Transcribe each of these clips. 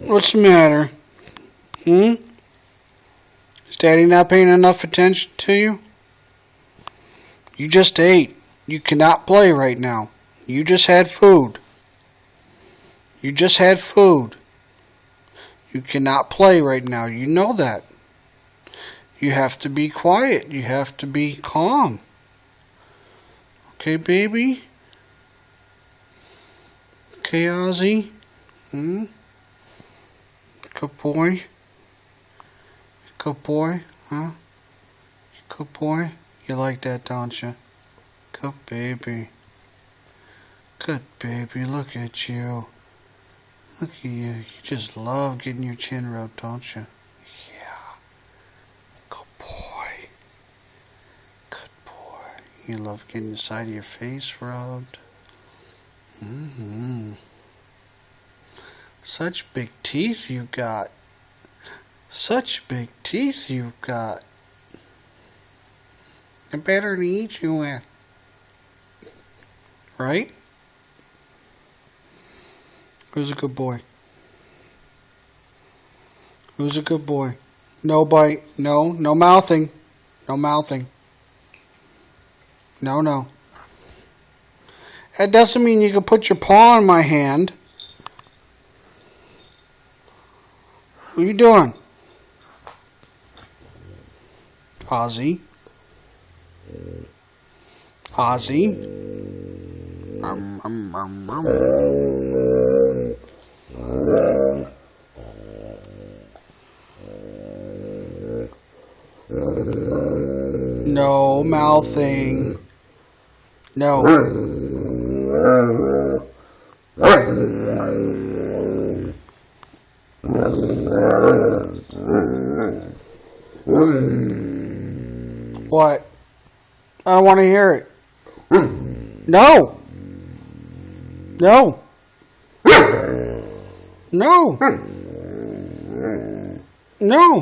What's the matter? Is Daddy not paying enough attention to you? You just ate. You cannot play right now. You just had food. You just had food. You cannot play right now. You know that. You have to be quiet. You have to be calm. Okay, baby? Okay, Ozzy? Good boy? Good boy? Huh? Good boy? You like that, don't you? Good baby. Good baby. Look at you. Look at you. You just love getting your chin rubbed, don't you? Yeah. Good boy. Good boy. You love getting the side of your face rubbed. Such big teeth you got. Such big teeth you've got. They're better to eat you with. Right? Who's a good boy? Who's a good boy? No bite. No mouthing. No mouthing. No. That doesn't mean you can put your paw on my hand. What are you doing? Ozzy? Ozzy? No mouthing. No. What? I don't want to hear it. No. No. No. No.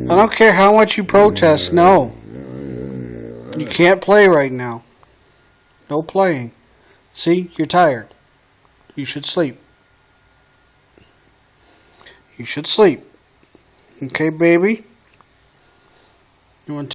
I don't care how much you protest, no. You can't play right now. No playing. See, you're tired. You should sleep. You should sleep. Okay, baby? You want to